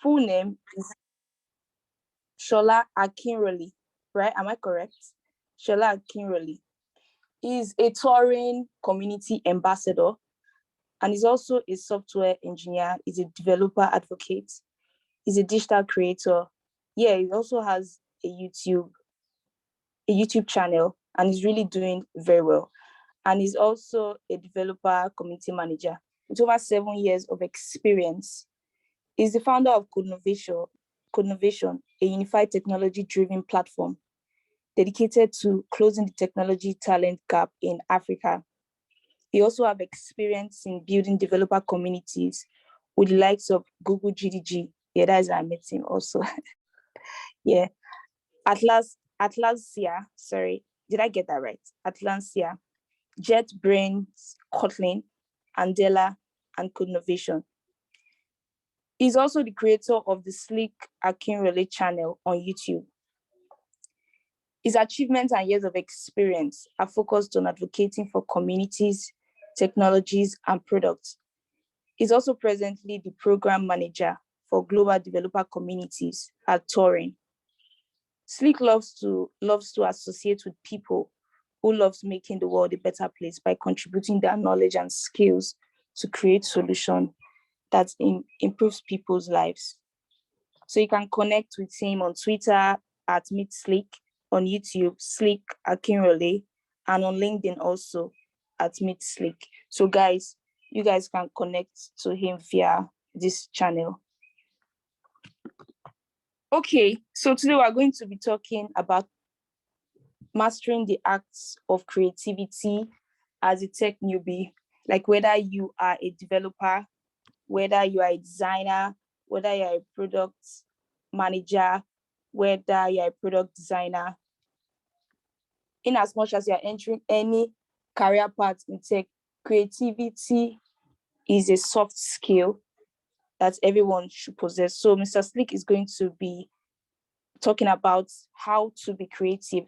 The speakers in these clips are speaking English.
full name is Shola Akinroli, right? Am I correct? Shola Akinroli. He's a touring community ambassador, and he's also a software engineer. He's a developer advocate. He's a digital creator. Yeah, he also has a YouTube channel, and he's really doing very well. And he's also a developer community manager with over 7 years of experience. He's the founder of Codenovation, a unified technology-driven platform dedicated to closing the technology talent gap in Africa. He also have experience in building developer communities with the likes of Google GDG. Yeah, that's how I met him also. Yeah. Atlasia, sorry, did I get that right? Atlasia, JetBrains, Kotlin, Andela, and Codenovation. He's also the creator of the Slick Akinrole channel on YouTube. His achievements and years of experience are focused on advocating for communities, technologies, and products. He's also presently the program manager for global developer communities at Touring. Slick loves to associate with people who loves making the world a better place by contributing their knowledge and skills to create solutions that improves people's lives. So you can connect with him on Twitter at Meet Slick, on YouTube, Slick Akinrole, and on LinkedIn also at Meet Slick. So guys, you guys can connect to him via this channel. Okay, so today we're going to be talking about mastering the acts of creativity as a tech newbie, like whether you are a developer, whether you are a designer, whether you're a product manager, whether you're a product designer. In as much as you're entering any career path in tech, creativity is a soft skill that everyone should possess. So Mr. Slick is going to be talking about how to be creative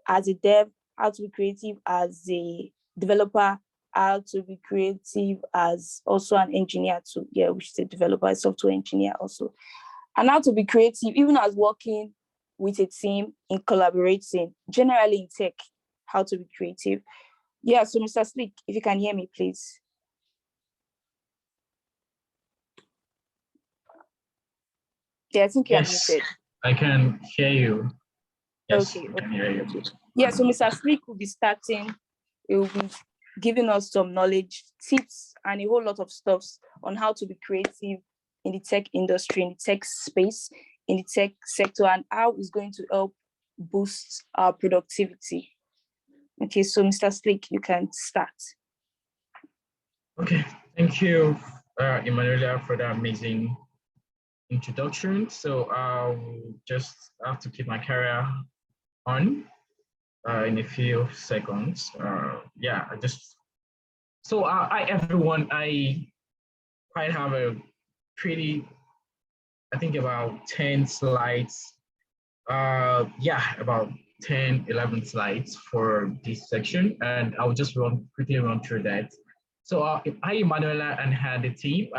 as a dev, how to be creative as a developer, how to be creative as also an engineer too, yeah, which is a developer, a software engineer also. And how to be creative, even as working with a team in collaborating, generally in tech, how to be creative. Yeah, so Mr. Slick, if you can hear me, please. Yeah, I think you're muted. I can hear you. Yes, okay, I can hear you. Yeah, so Mr. Slick will be starting, he will be giving us some knowledge, tips, and a whole lot of stuff on how to be creative in the tech industry, in the tech space, in the tech sector, and how it's going to help boost our productivity. Okay, so Mr. Slick, you can start. Okay, thank you, Emanuela, for that amazing introduction. So I'll just have to keep my camera on in a few seconds. Hi everyone. I quite have a pretty, I think about 10 slides. About 10, 11 slides for this section, and I'll just quickly run through that. So hi Emanuela and the team.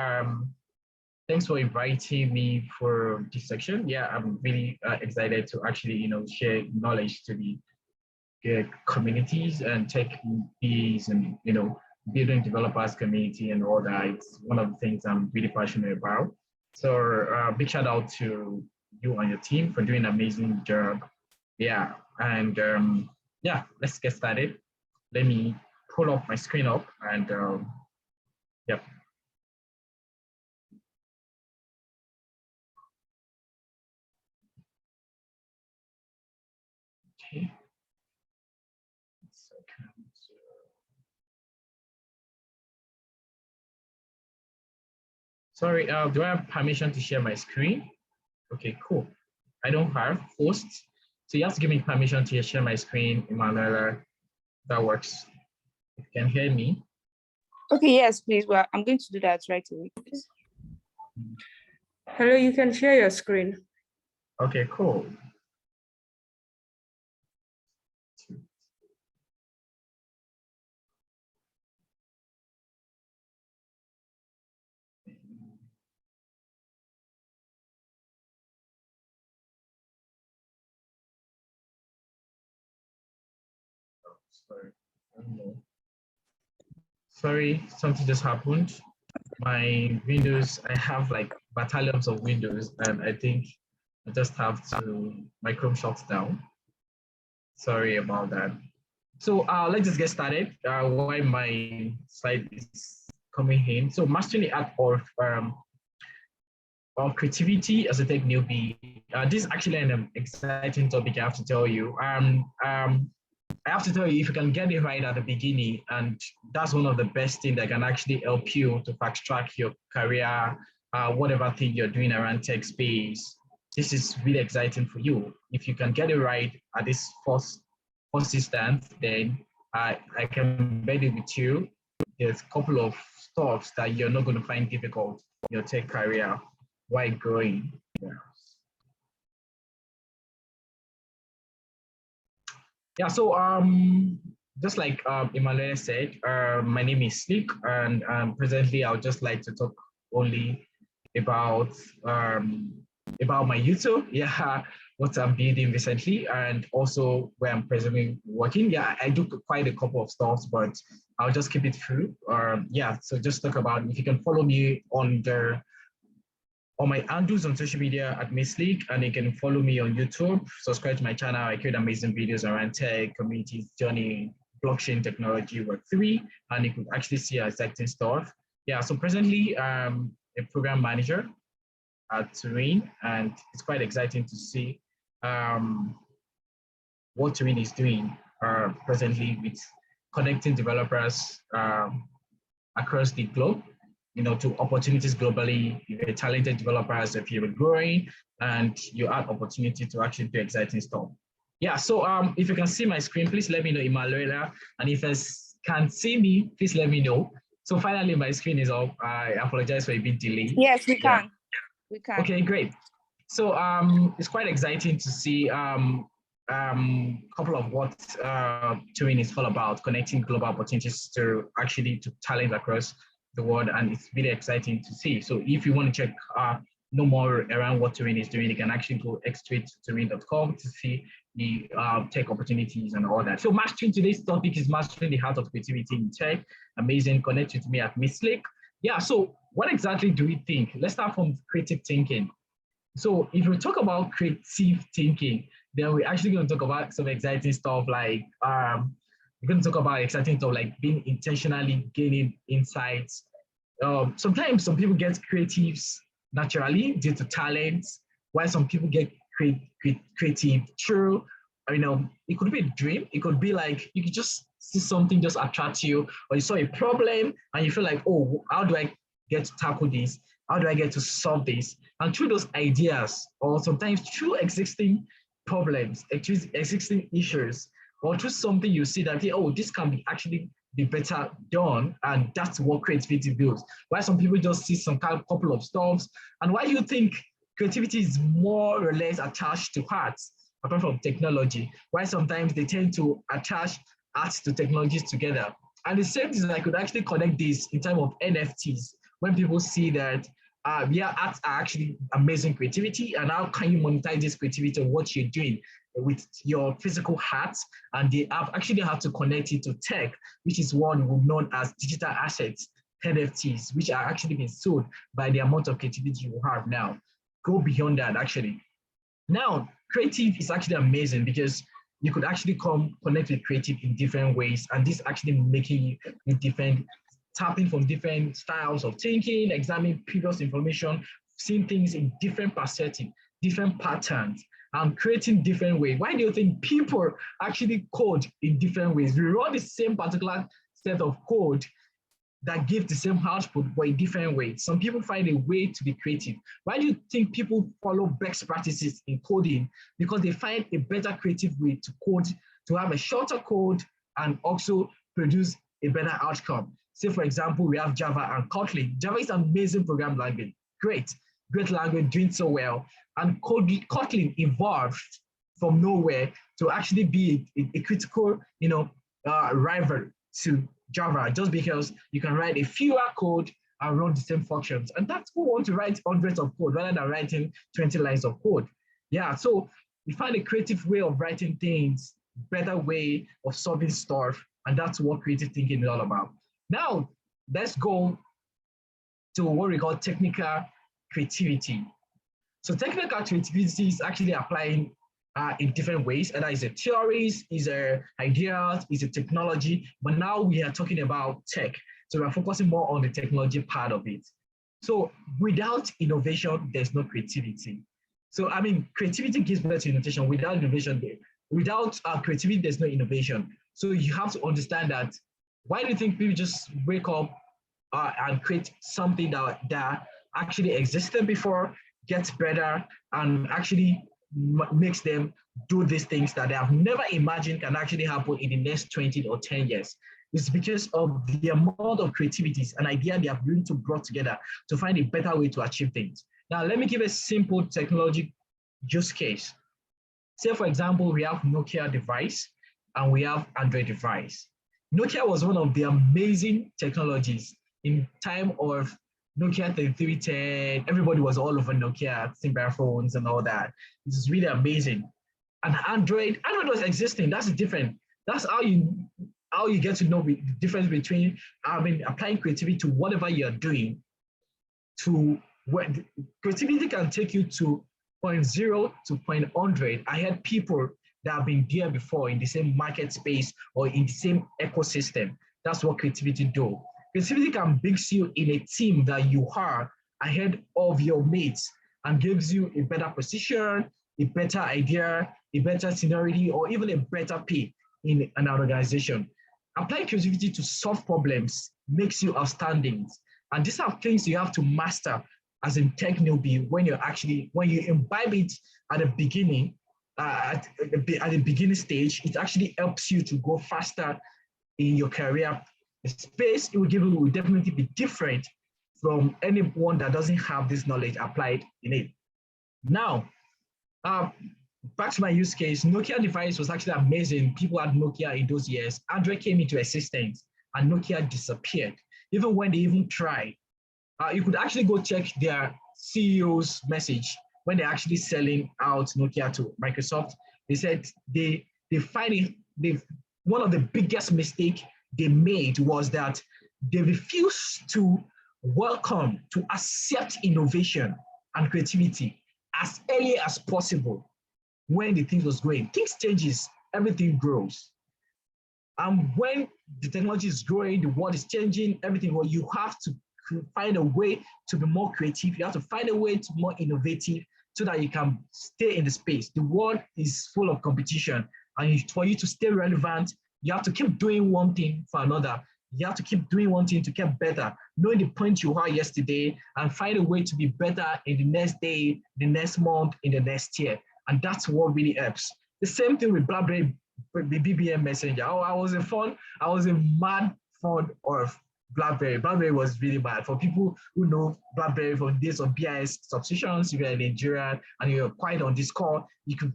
Thanks for inviting me for this section. Yeah, I'm really excited to actually, share knowledge to the communities and tech communities and, building developers community and all that. It's one of the things I'm really passionate about. So big shout out to you and your team for doing an amazing job. Yeah, and let's get started. Let me pull up my screen up and yep. Okay. Sorry, do I have permission to share my screen? Okay, cool. I don't have hosts. So you have to give me permission to share my screen, Emanuela. That works. If you can hear me. Okay, yes, please. Well, I'm going to do that right away. Hello, you can share your screen. Okay, cool. Sorry, I don't know. Sorry, something just happened. My Windows, I have like battalions of Windows, and I think I just have to, my Chrome shuts down. Sorry about that. So let's just get started. While my slide is coming in. So mastering the art of creativity as a tech newbie. This is actually an exciting topic, I have to tell you. I have to tell you, if you can get it right at the beginning, and that's one of the best things that can actually help you to fast track your career, whatever thing you're doing around tech space. This is really exciting for you. If you can get it right at this first instance, then I can bet it with you. There's a couple of stuff that you're not going to find difficult in your tech career while growing. Yeah, so just like Emmanuel said, my name is Slick, and presently I would just like to talk only about my YouTube, yeah, what I'm building recently, and also where I'm presently working. Yeah, I do quite a couple of stuff, but I'll just keep it through. Yeah, so just talk about, if you can follow me on my handles on social media at Miss League, and you can follow me on YouTube, subscribe to my channel. I create amazing videos around tech, communities, journey, blockchain technology, Web3, and you could actually see exciting stuff. Yeah, so presently I'm a program manager at Turin, and it's quite exciting to see what Turin is doing presently with connecting developers across the globe, to opportunities globally. If you're a talented developer, if you're growing, and you have opportunity to actually do exciting stuff. Yeah, so if you can see my screen, please let me know, Emanuela. And if you can see me, please let me know. So finally, my screen is up. I apologize for a bit delay. Yes, we can. Yeah. We can. Okay, great. So it's quite exciting to see couple of what Turing is all about, connecting global opportunities to talent across the world, and it's really exciting to see. So if you want to check no more around what Turing is doing, you can actually go straight to turing.com to see the tech opportunities and all that. So mastering, today's topic is mastering the art of creativity in tech. Amazing. Connect with me at Miss Lake. Yeah, so what exactly do we think? Let's start from creative thinking. So if we talk about creative thinking, then we're actually going to talk about some exciting stuff like we're going to talk about exciting stuff like being intentionally gaining insights. Sometimes some people get creatives naturally due to talents, while some people get creative through, it could be a dream. It could be like you could just see something just attract you, or you saw a problem and you feel like, oh, how do I get to tackle this? How do I get to solve this? And through those ideas, or sometimes through existing problems, existing issues, or through something you see that, oh, this can be actually be better done, and that's what creativity builds. Why some people just see some couple of stuff, and why you think creativity is more or less attached to arts, apart from technology, why sometimes they tend to attach arts to technologies together. And the same thing, I could actually connect this in terms of NFTs, when people see that arts are actually amazing creativity, and how can you monetize this creativity of what you're doing with your physical art, and they have actually had to connect it to tech, which is one known as digital assets, NFTs, which are actually being sold by the amount of creativity you have now. Go beyond that, actually. Now, creative is actually amazing because you could actually connect with creative in different ways, and this actually making you different, tapping from different styles of thinking, examining previous information, seeing things in different perspectives, different patterns, and creating different ways. Why do you think people actually code in different ways? We run the same particular set of code that gives the same output, but in different ways. Some people find a way to be creative. Why do you think people follow best practices in coding? Because they find a better creative way to code, to have a shorter code and also produce a better outcome. Say, for example, we have Java and Kotlin. Java is an amazing programming language. Great language, doing so well. And Kotlin evolved from nowhere to actually be a critical, rival to Java, just because you can write a fewer code and run the same functions. And that's who want to write hundreds of code rather than writing 20 lines of code. Yeah, so we find a creative way of writing things better way of solving stuff. And that's what creative thinking is all about. Now, let's go to what we call technical creativity. So technical creativity is actually applying in different ways, and that is a theories, is a ideas, is a technology, but now we are talking about tech. So we're focusing more on the technology part of it. So without innovation, there's no creativity. So I mean, creativity gives birth to innovation. Without innovation, without creativity, there's no innovation. So you have to understand that. Why do you think people just wake up and create something that actually existed before, gets better, and actually makes them do these things that they have never imagined can actually happen in the next 20 or 10 years? It's because of the amount of creativities and idea they have really to brought together to find a better way to achieve things. Now, let me give a simple technology use case. Say, for example, we have Nokia device and we have Android device. Nokia was one of the amazing technologies in time of Nokia 3310. Everybody was all over Nokia, simple phones and all that. This is really amazing. And Android was existing. That's different. That's how you get to know the difference between applying creativity to whatever you're doing. To where creativity can take you to 0 to 100. I had people that have been there before in the same market space or in the same ecosystem. That's what creativity do. Creativity can bring you in a team that you are ahead of your mates and gives you a better position, a better idea, a better scenario, or even a better pay in an organization. Applying creativity to solve problems makes you outstanding. And these are things you have to master as a tech newbie when you imbibe it at the beginning, at the beginning stage. It actually helps you to go faster in your career. The space it will give you will definitely be different from anyone that doesn't have this knowledge applied in it. Now, back to my use case, Nokia device was actually amazing. People had Nokia in those years. Android came into existence and Nokia disappeared. Even when they even tried, you could actually go check their CEO's message when they're actually selling out Nokia to Microsoft. They said they find it, one of the biggest mistake they made was that they refused to welcome, to accept innovation and creativity as early as possible when the things was growing. Things changes, everything grows. And when the technology is growing, the world is changing, everything, well, you have to find a way to be more creative. You have to find a way to be more innovative so that you can stay in the space. The world is full of competition. And for you to stay relevant, you have to keep doing one thing for another. You have to keep doing one thing to get better, knowing the point you were yesterday and find a way to be better in the next day, the next month, in the next year. And that's what really helps. The same thing with BlackBerry, the BBM Messenger. Oh, I was a mad fan of BlackBerry. BlackBerry was really bad. For people who know BlackBerry from days of BIS substitutions, if you're in Nigeria and you're quite on this call, you could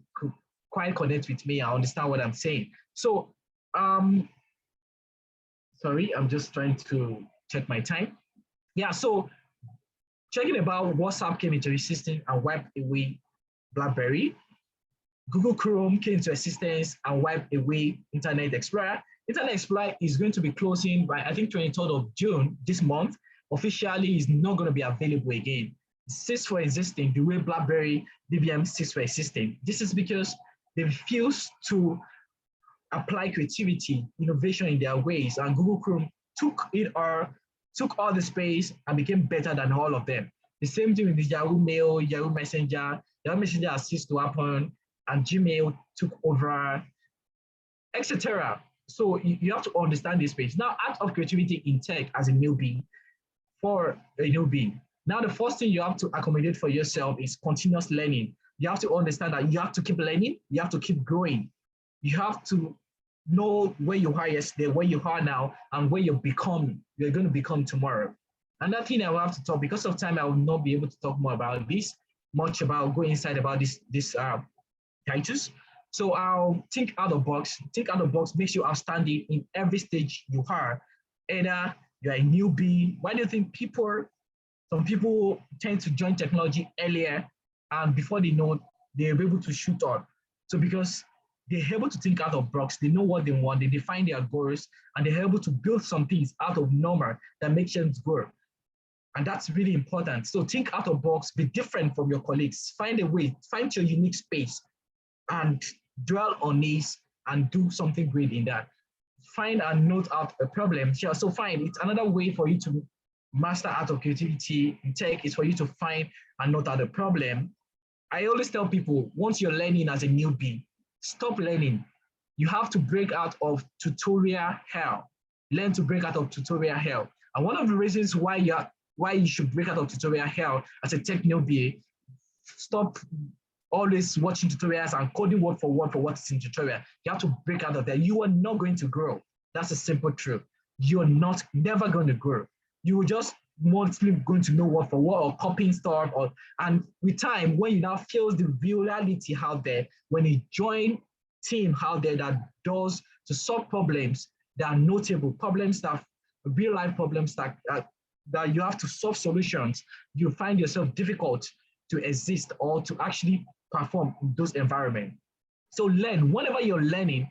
quite connect with me. I understand what I'm saying. So, sorry, I'm just trying to check my time. Yeah, so checking about WhatsApp came into existence and wiped away BlackBerry. Google Chrome came into existence and wiped away Internet Explorer. Internet Explorer is going to be closing by, I think, 23rd of June this month. Officially, is not going to be available again. It ceased for existing the way BlackBerry BBM ceased for existing. This is because they refuse to apply creativity, innovation in their ways, and Google Chrome took all the space and became better than all of them. The same thing with the Yahoo Mail, Yahoo Messenger. Yahoo Messenger has ceased to happen, and Gmail took over, etc. So you have to understand this space. Now, out of creativity in tech as a newbie, for a newbie, now the first thing you have to accommodate for yourself is continuous learning. You have to understand that you have to keep learning, you have to keep growing. You have to know where you are yesterday, where you are now, and where you're going to become tomorrow. Another thing I will have to talk, because of time, I will not be able to talk more about this, much about go inside about this titles. So I'll think out of the box. Think out of the box makes you outstanding in every stage you are. Either you're a newbie. Why do you think some people tend to join technology earlier and before they know, they're able to shoot on? So because they're able to think out of box. They know what they want. They define their goals, and they're able to build some things out of normal that makes them grow. And that's really important. So think out of box, be different from your colleagues. Find a way, find your unique space, and dwell on this and do something great in that. Find and note out a problem. Yeah, so fine. It's another way for you to master art of creativity in tech is for you to find and note out a problem. I always tell people, once you're learning as a newbie, stop learning. You have to break out of tutorial hell. Learn to break out of tutorial hell. And one of the reasons why you should break out of tutorial hell as a tech newbie, stop always watching tutorials and coding word for what's in tutorial. You have to break out of that. You are not going to grow. That's a simple truth. You're never going to grow. You will just mostly going to know word for word or copying stuff, and with time, when you now feel the reality out there, when you join team out there that does to solve problems that are notable, problems that real life problems that you have to solve solutions, you find yourself difficult to exist or to actually perform in those environments. So learn, whenever you're learning,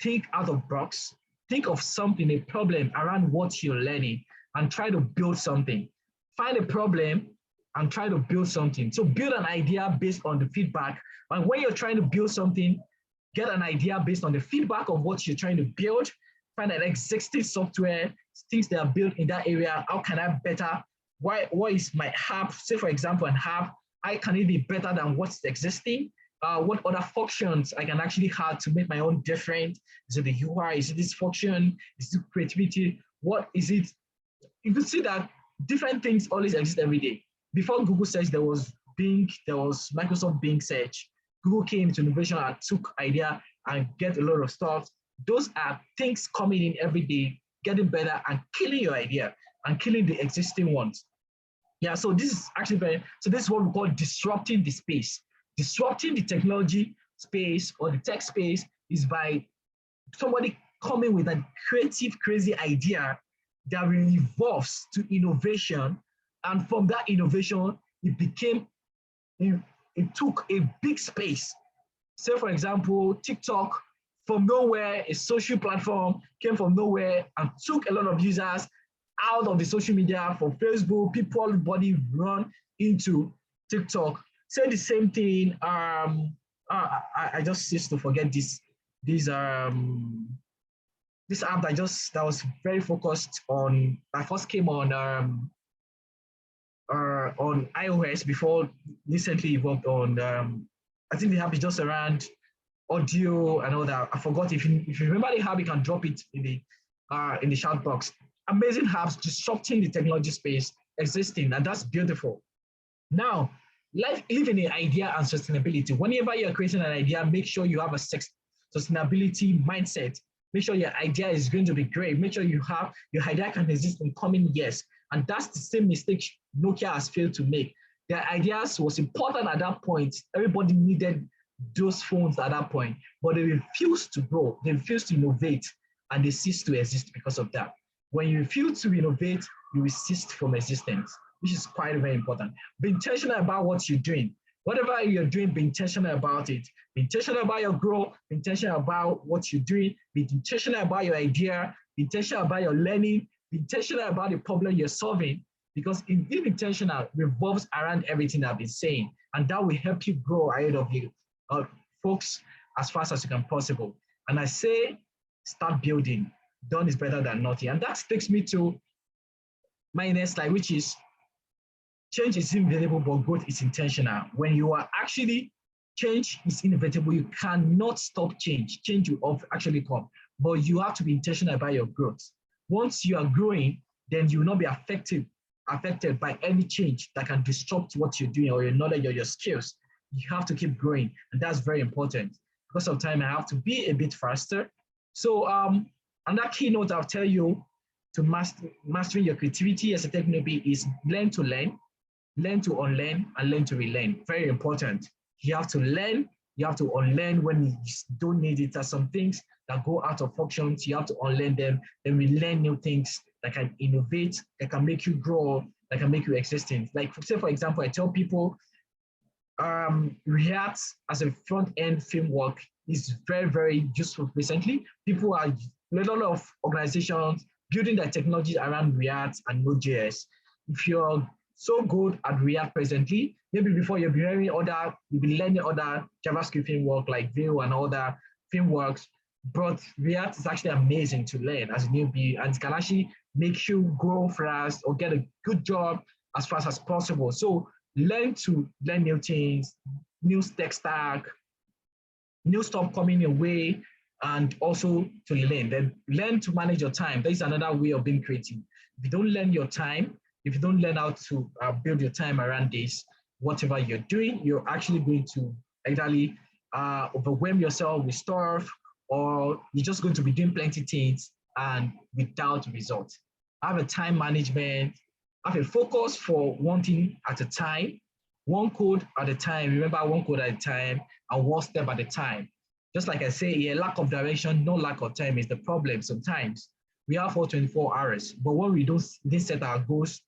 think out of box, think of something, a problem around what you're learning, and try to build something. Find a problem and try to build something. So build an idea based on the feedback. And when you're trying to build something, get an idea based on the feedback of what you're trying to build. Find an existing software, things that are built in that area. How can I better? What is my app? Say, for example, an app, how can it be better than what's existing? What other functions I can actually have to make my own different? Is it the UI? Is it this function? Is it creativity? What is it? You could see that different things always exist every day. Before Google search, there was Bing, there was Microsoft Bing search. Google came into innovation and took idea and get a lot of stuff. Those are things coming in every day, getting better and killing your idea and killing the existing ones. Yeah, so this is actually this is what we call disrupting the space. Disrupting the technology space or the tech space is by somebody coming with a creative, crazy idea that evolves to innovation. And from that innovation, it took a big space. Say, for example, TikTok, from nowhere, a social platform came from nowhere and took a lot of users out of the social media. For Facebook, everybody run into TikTok. Say the same thing. I just used to forget this app that was very focused on. I first came on iOS before recently evolved on. I think the app is just around audio and all that. I forgot. If you remember the app, you can drop it in the chat box. Amazing apps disrupting the technology space existing, and that's beautiful. Now, living in idea and sustainability. Whenever you're creating an idea, make sure you have a sustainability mindset. Make sure your idea is going to be great. Make sure your idea can exist in coming years. And that's the same mistake Nokia has failed to make. Their ideas was important at that point. Everybody needed those phones at that point, but they refused to grow. They refused to innovate, and they ceased to exist because of that. When you refuse to innovate, you resist from existence, which is quite very important. Be intentional about what you're doing. Whatever you're doing, be intentional about it. Be intentional about your growth. Be intentional about what you're doing. Be intentional about your idea. Be intentional about your learning. Be intentional about the problem you're solving, because being intentional revolves around everything I've been saying, and that will help you grow ahead of you, folks, as fast as you can possible. And I say, start building. Done is better than nothing. And that takes me to my next slide, which is change is inevitable, but growth is intentional. When you are actually, change is inevitable. You cannot stop change. Change will actually come, but you have to be intentional about your growth. Once you are growing, then you will not be affected by any change that can disrupt what you're doing or your knowledge or your skills. You have to keep growing, and that's very important. Because of time, I have to be a bit faster. So another keynote I'll tell you to mastering your creativity as a tech newbie is learn to learn to unlearn, and learn to relearn. Very important. You have to learn, you have to unlearn when you don't need it. There's some things that go out of functions, you have to unlearn them, then relearn new things that can innovate, that can make you grow, that can make you existing. Like, say, for example, I tell people React as a front-end framework is very, very useful recently. People are, a lot of organizations building their technology around React and Node.js. If you're so good at React presently, maybe before you'll be learning other JavaScript framework like Vue and other frameworks, but React is actually amazing to learn as a newbie, and it can actually make you grow fast or get a good job as fast as possible. So learn new things, new tech stack, new stuff coming your way, and also to learn. Then learn to manage your time. That is another way of being creative. If you don't learn your time, if you don't learn how to build your time around this, whatever you're doing, you're actually going to actually overwhelm yourself with stuff, or you're just going to be doing plenty of things and without results. Have a time management, have a focus for one thing at a time, one code at a time. Remember, one code at a time and one step at a time. Just like I say, a lack of direction, no lack of time is the problem sometimes. We have 24 hours, but when we don't set our goals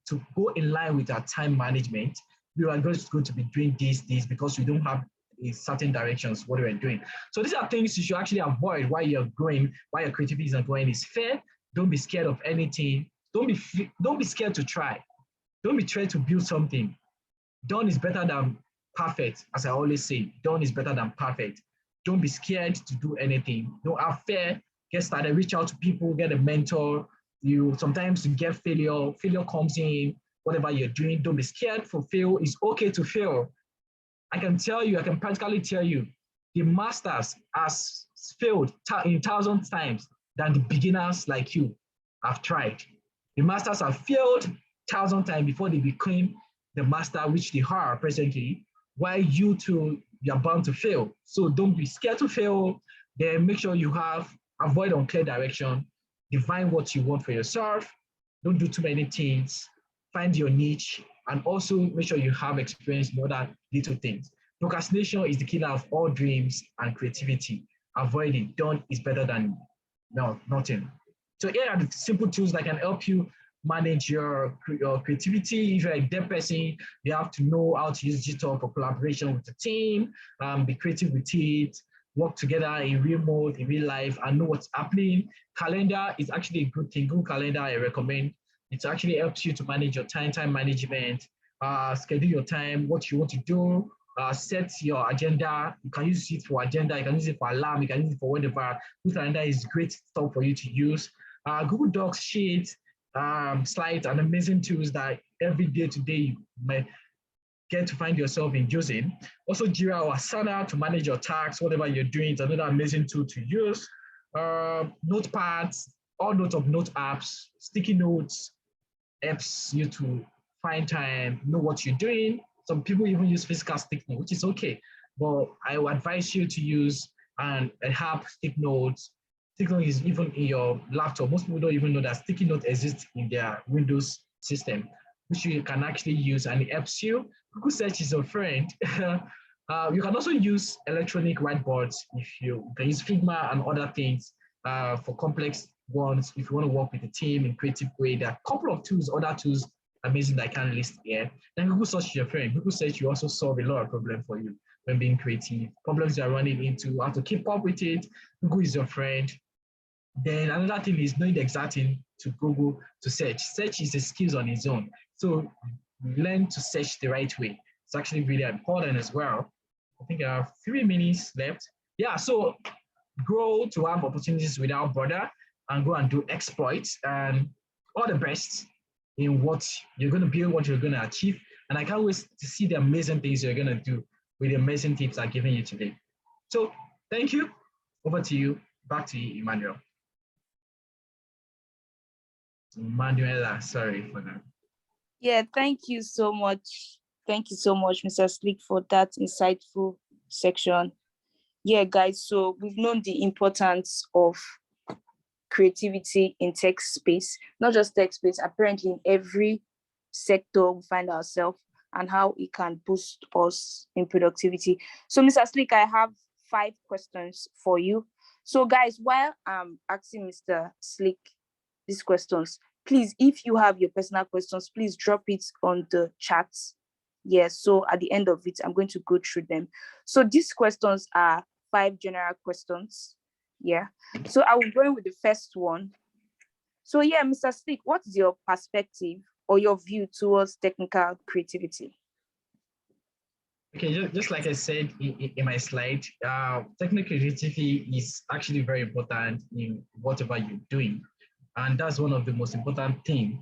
to go in line with our time management, we are just going to be doing this because we don't have a certain directions what we're doing. So these are things you should actually avoid while you're growing, while your creativity isn't growing. Is fair. Don't be scared of anything. Don't be scared to try. Don't be scared to build something. Done is better than perfect, as I always say. Done is better than perfect. Don't be scared to do anything. Don't have fear. Get started. Reach out to people. Get a mentor. Sometimes you get failure. Failure comes in. Whatever you're doing, don't be scared for fail. It's okay to fail. I can practically tell you, the masters has failed in thousands times than the beginners like you have tried. The masters have failed 1,000 times before they became the master which they are presently, while you two, you're bound to fail. So don't be scared to fail. Then make sure you avoid unclear direction, define what you want for yourself, don't do too many things, find your niche, and also make sure you have experience in other little things. Procrastination is the killer of all dreams and creativity. Avoid it. Done is better than nothing. So here are the simple tools that can help you manage your creativity. If you're a dev person, you have to know how to use digital for collaboration with the team, be creative with it, work together in real mode, in real life, and know what's happening. Calendar is actually a good thing. Google Calendar, I recommend. It actually helps you to manage your time management, schedule your time, what you want to do, set your agenda. You can use it for agenda, you can use it for alarm, you can use it for whatever. Google Calendar is great stuff for you to use. Google Docs, Sheets, slides, and amazing tools that every day today you might get to find yourself in using. Also, Jira or Asana to manage your tasks, whatever you're doing, it's another amazing tool to use. Notepads, all notes of note apps, sticky notes, helps you to find time, know what you're doing. Some people even use physical stick notes, which is okay, but I would advise you to use an app stick notes. Stick note is even in your laptop. Most people don't even know that sticky note exists in their Windows system, which you can actually use, and it helps you. Google Search is your friend. You can also use electronic whiteboards if you can use Figma and other things for complex ones. If you want to work with a team in creative way, there are a couple of tools, other tools, amazing that I can't list here. Then Google Search is your friend. Google Search will also solve a lot of problems for you when being creative. Problems you're running into, how to keep up with it. Google is your friend. Then another thing is knowing the exact thing to Google to search. Search is a skill on its own. So learn to search the right way. It's actually really important as well. I think I have 3 minutes left. Yeah, so grow to have opportunities without border and go and do exploits, and all the best in what you're going to build, what you're going to achieve. And I can't wait to see the amazing things you're going to do with the amazing tips I've given you today. So thank you. Over to you. Back to you, Emmanuel. Manuela, sorry for that. Yeah, thank you so much. Thank you so much, Mr. Slick, for that insightful section. Yeah, guys, so we've known the importance of creativity in tech space, not just tech space, apparently in every sector we find ourselves, and how it can boost us in productivity. So, Mr. Slick, I have 5 questions for you. So, guys, while I'm asking Mr. Slick these questions, please, if you have your personal questions, please drop it on the chat. Yes, so at the end of it, I'm going to go through them. So these questions are 5 general questions. Yeah. So I will go in with the first one. So yeah, Mr. Slick, what is your perspective or your view towards technical creativity? Okay, just like I said in my slide, technical creativity is actually very important in whatever you're doing. And that's one of the most important things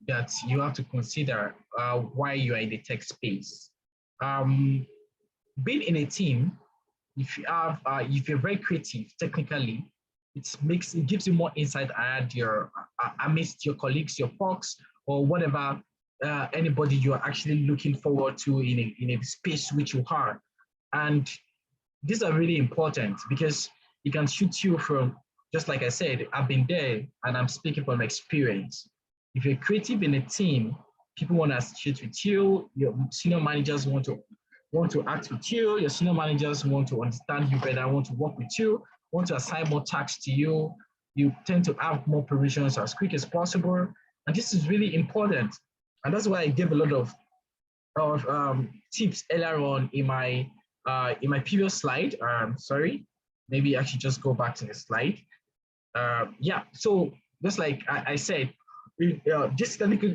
that you have to consider why you are in the tech space. Being in a team, if you're very creative technically, it gives you more insight at your amidst your colleagues, your folks, or whatever anybody you are actually looking forward to in a space which you are. And these are really important because it can shoot you from, just like I said, I've been there and I'm speaking from experience. If you're creative in a team, people want to shoot with you, your senior managers want to act with you, your senior managers want to understand you better, want to work with you, want to assign more tasks to you. You tend to have more provisions as quick as possible. And this is really important. And that's why I gave a lot of tips earlier on in my previous slide. Sorry, maybe I should just go back to the slide. Yeah, so just like I said, this technical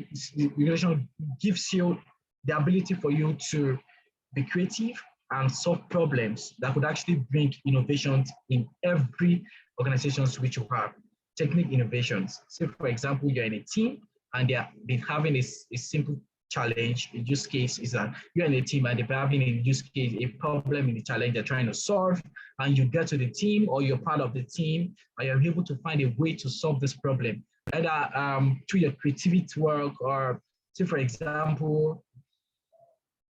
regulation gives you the ability for you to be creative and solve problems that could actually bring innovations in every organizations which you have. Technique innovations. Say, for example, you're in a team and they've been having a simple challenge. In use case is that you're in a team and they're having a use case, a problem in the challenge they're trying to solve, and you get to the team or you're part of the team and you're able to find a way to solve this problem, either through your creativity work or, say, for example,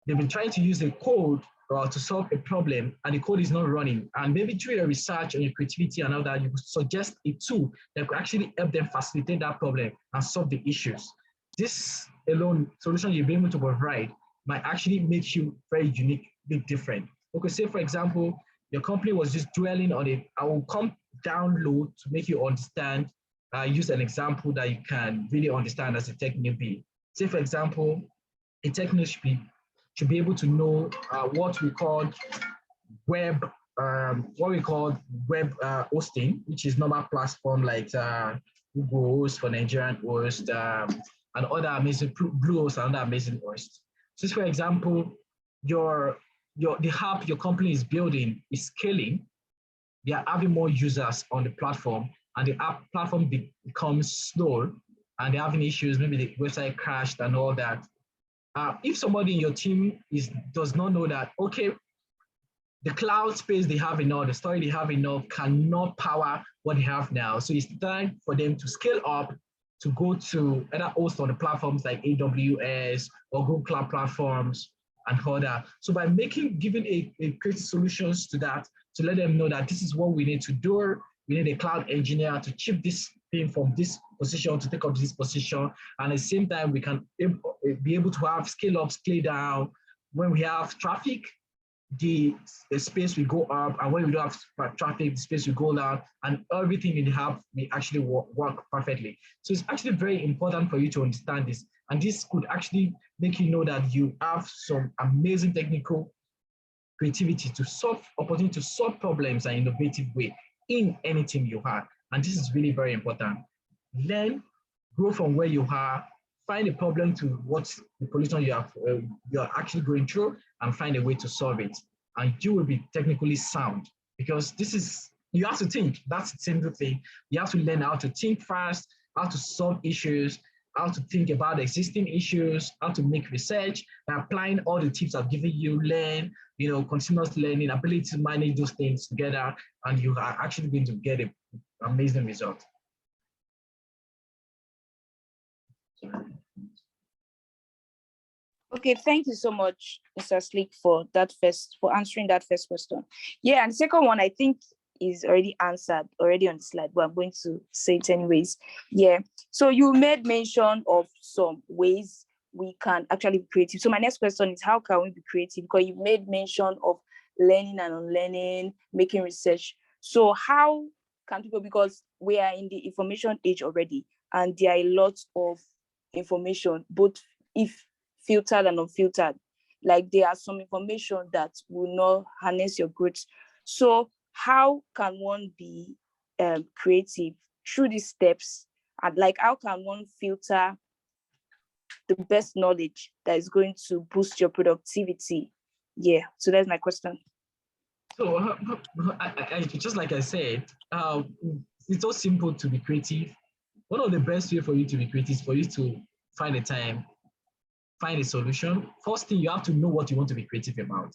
they've been trying to use a code to solve a problem and the code is not running. And maybe through your research and your creativity and all that, you could suggest a tool that could actually help them facilitate that problem and solve the issues. This alone solution you'll be able to provide might actually make you very unique, big different. Okay, say for example, your company was just dwelling on it. I will come down low to make you understand, use an example that you can really understand as a tech newbie. Say for example, a tech newbie should be able to know what we call web hosting, which is normal platform like Google host for Nigerian host, and other amazing Blue host and other amazing hosts. So, for example, the app your company is building is scaling. They are having more users on the platform, and the app platform becomes slow, and they're having issues. Maybe the website crashed and all that. If somebody in your team does not know that, okay, the cloud space they have enough, the storage they have enough cannot power what they have now. So it's time for them to scale up to go to either host on the platforms like AWS or Google Cloud platforms and other. So by giving a creative solutions to that, to let them know that this is what we need to do. We need a cloud engineer to chip this thing from this position to take up this position. And at the same time, we can be able to have scale up, scale down. When we have traffic, the space will go up, and when we don't have traffic, the space will go down, and everything in the app may actually work perfectly. So it's actually very important for you to understand this. And this could actually make you know that you have some amazing technical creativity to opportunity to solve problems in an innovative way in anything you have. And this is really very important. Learn, grow from where you are, find a problem to what the position you're actually going through, and find a way to solve it. And you will be technically sound, because you have to think. That's the simple thing. You have to learn how to think fast, how to solve issues, how to think about existing issues, how to make research, and applying all the tips I've given you, continuous learning, ability to manage those things together, and you are actually going to get an amazing result. Okay, thank you so much, Mr. Slick, for answering that first question. Yeah, and the second one I think is already answered already on the slide, but I'm going to say it anyways. Yeah. So you made mention of some ways we can actually be creative. So my next question is, how can we be creative? Because you made mention of learning and unlearning, making research. So how can people, because we are in the information age already, and there are a lot of information, both if filtered and unfiltered. Like there are some information that will not harness your growth. So how can one be creative through these steps? And like, how can one filter the best knowledge that is going to boost your productivity? Yeah, so that's my question. So just like I said, it's so simple to be creative. One of the best way for you to be creative is for you to find a time, find a solution. First thing, you have to know what you want to be creative about.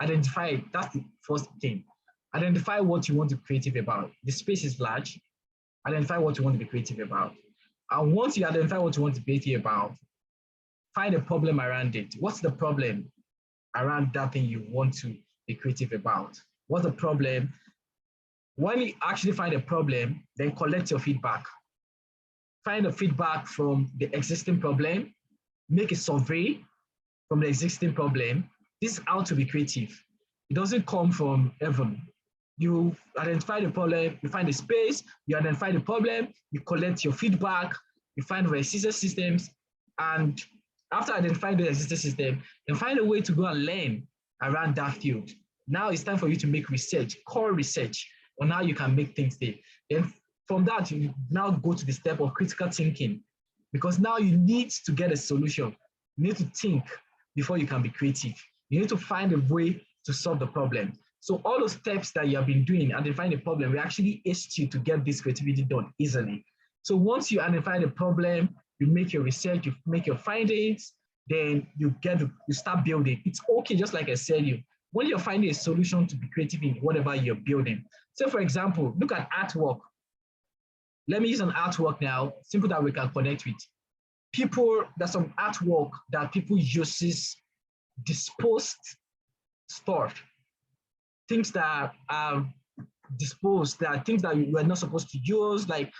Identify, that's the first thing. Identify what you want to be creative about. The space is large. Identify what you want to be creative about. And once you identify what you want to be creative about, find a problem around it. What's the problem around that thing you want to be creative about? What's the problem? When you actually find a problem, then collect your feedback. Find the feedback from the existing problem, make a survey from the existing problem. This is how to be creative. It doesn't come from heaven. You identify the problem, you find the space, you identify the problem, you collect your feedback, you find the existing systems, and after identifying the existing system, then find a way to go and learn around that field. Now it's time for you to make research, core research on how you can make things there. Then from that, you now go to the step of critical thinking, because now you need to get a solution. You need to think before you can be creative. You need to find a way to solve the problem. So all those steps that you have been doing, identifying the problem, will actually aid you to get this creativity done easily. So once you identify the problem, you make your research, you make your findings, then you start building. It's okay, just like I said, when you're finding a solution to be creative in whatever you're building. So for example, look at artwork. Let me use an artwork now, simple that we can connect with. There's some artwork that people uses disposed stuff, things that are disposed, that are things that you are not supposed to use, like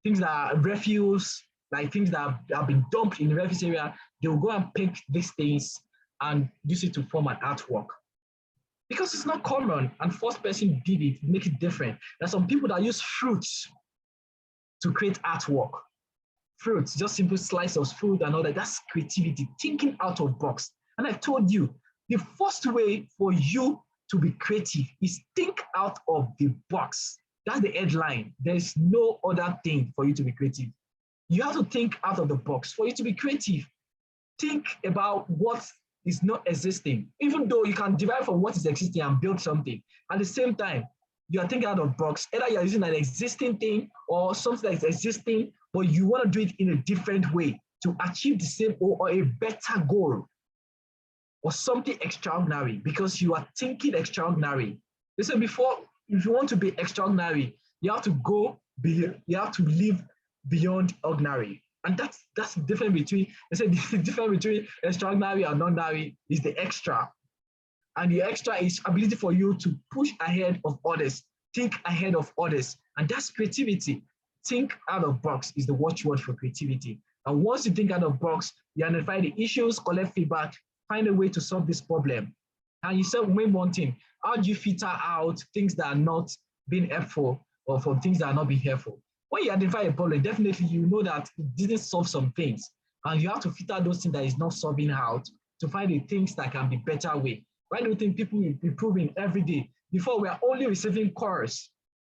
things that are refuse, like things that have been dumped in the refuse area. They will go and pick these things and use it to form an artwork. Because it's not common, and first person did it, make it different. There's some people that use fruits to create artwork. Fruits, just simple slice of fruit and all that. That's creativity, thinking out of box. And I've told you, the first way for you to be creative is think out of the box. That's the headline. There's no other thing for you to be creative. You have to think out of the box for you to be creative. Think about what is not existing, even though you can derive from what is existing and build something. At the same time, you are thinking out of the box. Either you're using an existing thing or something that is existing, but you want to do it in a different way to achieve the same or a better goal or something extraordinary, because you are thinking extraordinary. Listen, before, if you want to be extraordinary, you have to live beyond ordinary. And that's the difference between, the difference between extraordinary and ordinary is the extra. And the extra is ability for you to push ahead of others, think ahead of others. And that's creativity. Think out of box is the watchword for creativity. And once you think out of box, you identify the issues, collect feedback, find a way to solve this problem. And you said, one thing, how do you filter out things that are not being helpful or from things that are not being helpful? When you identify a problem, definitely you know that it didn't solve some things. And you have to filter those things that is not solving out to find the things that can be better way. Why do you think people are improving every day? Before, we are only receiving calls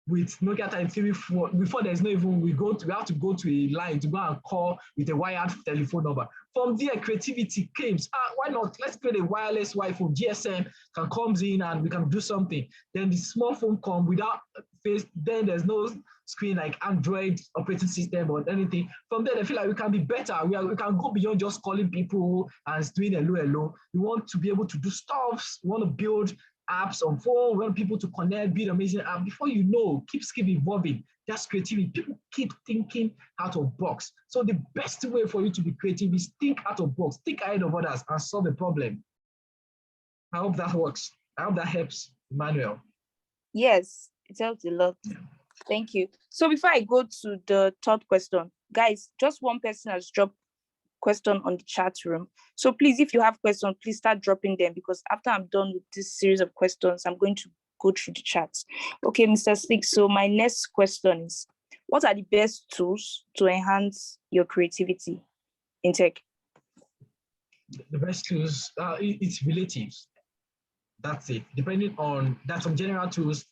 with Nokia 33, before there's no even, we have to go to a line to go and call with a wired telephone number. From there, creativity came. Why not? Let's create a wireless Wi-Fi. GSM comes in and we can do something. Then the small phone comes without face. Then there's no screen like Android operating system or anything. From there, they feel like we can be better. We can go beyond just calling people and doing hello. We want to be able to do stuff. We want to build apps on phone, we want people to connect, build amazing app. Before you know, keep evolving. That's creativity. People keep thinking out of box. So the best way for you to be creative is think out of box, think ahead of others and solve a problem. I hope that works. I hope that helps, Emmanuel. Yes, it helps a lot. Yeah. Thank you. So before I go to the third question, guys, just one person has dropped question on the chat room. So please, if you have questions, please start dropping them, because after I'm done with this series of questions, I'm going to go through the chats. Okay, Mr. Slick, so my next question is, what are the best tools to enhance your creativity in tech? The best tools, it's relative. That's it. Depending on, that's some general tools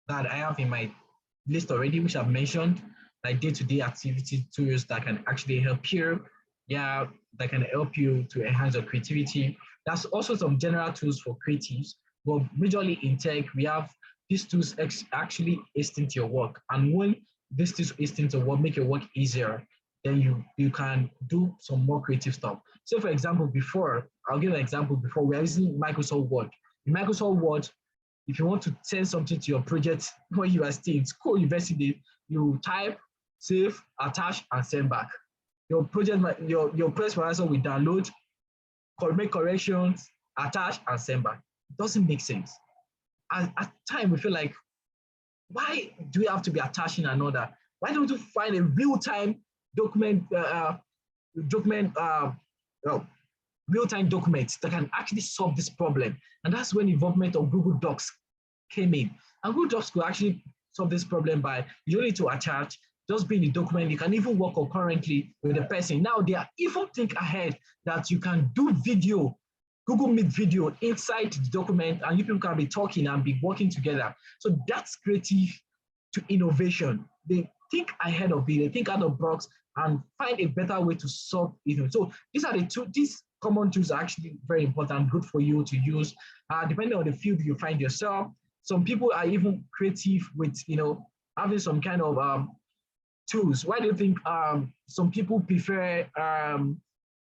that I have in my list already, which I've mentioned, like day-to-day activity tools that can actually help you. Yeah, that can help you to enhance your creativity. That's also some general tools for creatives. But majorly in tech, we have these tools actually hasten your work. And when these tools hasten your work, make your work easier, then you can do some more creative stuff. So for example, I'll give an example before, we are using Microsoft Word. In Microsoft Word, if you want to send something to your project when you are still in school, university, you type, save, attach, and send back. Your project, your press processor will download, make corrections, attach, and send back. It doesn't make sense. At time, we feel like, why do we have to be attaching another? Why don't you find a real-time document, real-time documents that can actually solve this problem? And that's when involvement of Google Docs came in. And Google Docs could actually solve this problem by, you don't need to attach, just be in the document. You can even work concurrently with the person. Now they are even think ahead that you can do video, Google Meet video inside the document, and you people can be talking and be working together. So that's creative to innovation. They think ahead of it, they think out of the box and find a better way to solve it. So these are the two, these common tools are actually very important, good for you to use, depending on the field you find yourself. Some people are even creative with, having some kind of tools. Why do you think some people prefer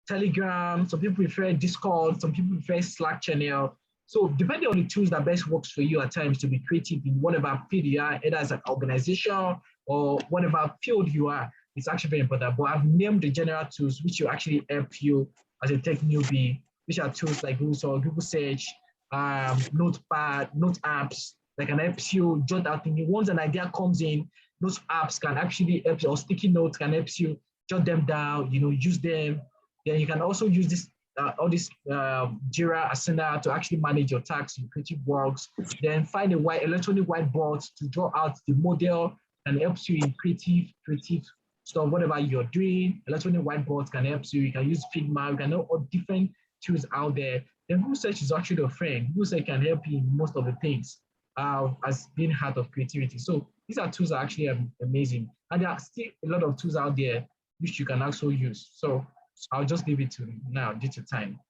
Telegram, some people prefer Discord, some people prefer Slack channel? So depending on the tools that best works for you at times to be creative in whatever field you are, either as an organization or whatever field you are, it's actually very important. But I've named the general tools which will actually help you as a tech newbie, which are tools like Google Search, Notepad, Note apps that can help you jot out things. Once an idea comes in, those apps can actually help you, or sticky notes can help you jot them down, use them. Then you can also use this all this Jira Asana to actually manage your tasks in creative works. Then find a electronic whiteboard to draw out the model and helps you in creative stuff, whatever you're doing. Electronic whiteboards can help you. You can use Figma. You can know all different tools out there. Then Google Search is actually a friend. Google Search can help you in most of the things as being heart of creativity. So these are tools that are actually amazing. And there are still a lot of tools out there which you can also use. So I'll just leave it to now due to time.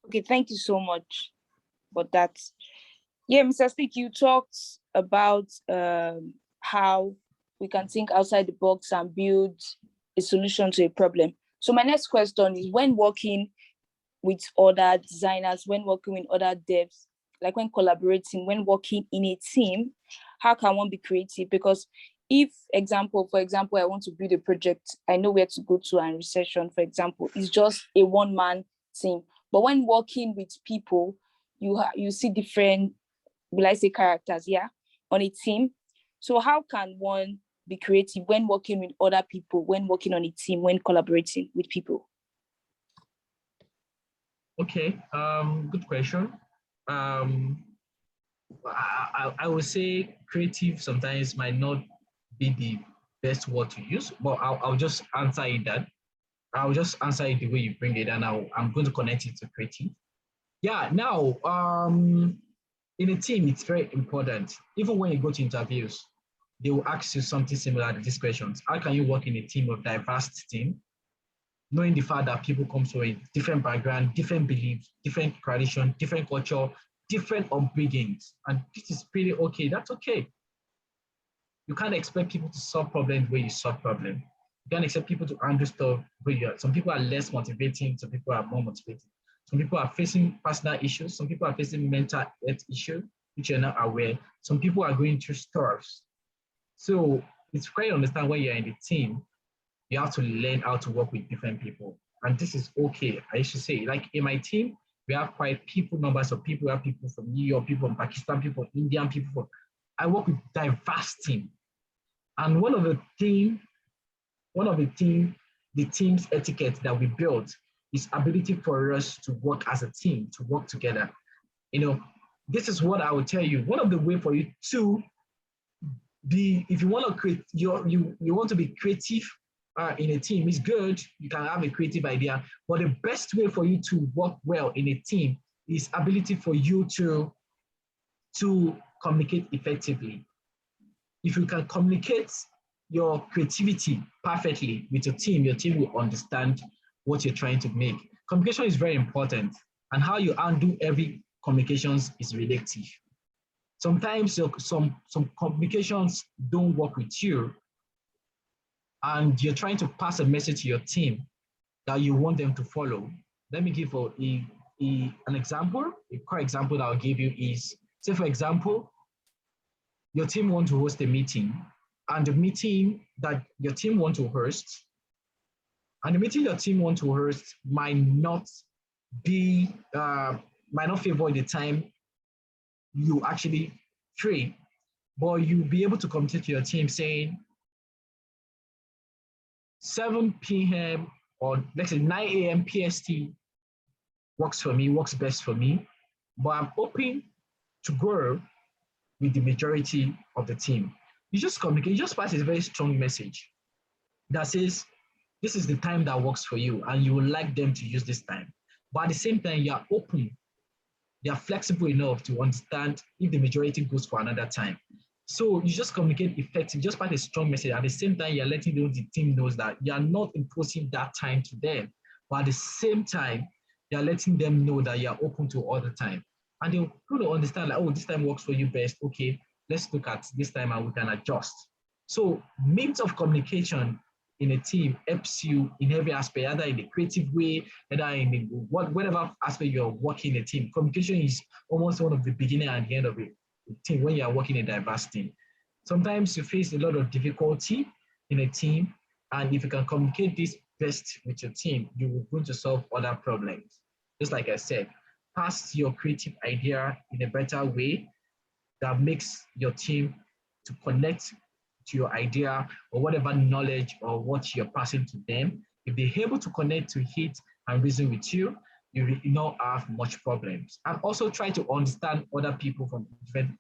Okay, thank you so much for that. Yeah, Mr. Stick, you talked about how we can think outside the box and build a solution to a problem. So my next question is, when working with other designers, when working with other devs, like when collaborating, when working in a team, how can one be creative? Because if, for example, I want to build a project, I know where to go to and research on, for example, it's just a one-man team. But when working with people, you see different, will I say, characters, yeah, on a team. So how can one be creative when working with other people, when working on a team, when collaborating with people? Okay, good question. I would say creative sometimes might not be the best word to use, but I'll just answer it that. I'll just answer it the way you bring it, and I'm going to connect it to creative. Yeah, now, in a team, it's very important. Even when you go to interviews, they will ask you something similar to these questions. How can you work in a team of diverse team? Knowing the fact that people come from a different background, different beliefs, different tradition, different culture, different upbringings. And this is pretty okay. That's okay. You can't expect people to solve problems where you solve problems. You can't expect people to handle stuff where you are. Some people are less motivating, some people are more motivating. Some people are facing personal issues, some people are facing mental health issues, which you're not aware. Some people are going through stuff. So it's quite understand when you're in the team, you have to learn how to work with different people. And this is okay. I should say, like in my team, we have quite numbers of people. We have people from New York, people from Pakistan, people from Indian, people from, I work with diverse team. And one of the team's etiquette that we built is ability for us to work as a team, to work together. This is what I will tell you. One of the way for you to be, if you want to create, you want to be creative in a team, is good. You can have a creative idea, but the best way for you to work well in a team is ability for you to communicate effectively. If you can communicate your creativity perfectly with your team will understand what you're trying to make. Communication is very important, and how you undo every communications is relative. Sometimes some communications don't work with you, and you're trying to pass a message to your team that you want them to follow. Let me give an example. A core example that I'll give you is, say for example, your team wants to host a meeting, and the meeting that your team wants to host, and the meeting your team wants to host might not favor the time you actually free, but you'll be able to communicate to your team saying 7 p.m. or let's say 9 a.m. PST works for me, works best for me, but I'm open to grow with the majority of the team. You just communicate, you just pass a very strong message that says, this is the time that works for you, and you would like them to use this time. But at the same time, you are open, they are flexible enough to understand if the majority goes for another time. So you just communicate effectively, just pass a strong message. At the same time, you're letting the team know that you are not imposing that time to them. But at the same time, you're letting them know that you're open to all the time. And they'll kind of understand like, oh, this time works for you best. Okay, let's look at this time and we can adjust. So means of communication in a team helps you in every aspect, either in a creative way, either in whatever aspect you're working in a team. Communication is almost one of the beginning and the end of it. Team when you are working in a diverse team. Sometimes you face a lot of difficulty in a team, and if you can communicate this best with your team, you will going to solve other problems. Just like I said, pass your creative idea in a better way that makes your team to connect to your idea or whatever knowledge or what you're passing to them. If they're able to connect to it and reason with you, you will not have much problems. And also try to understand other people from different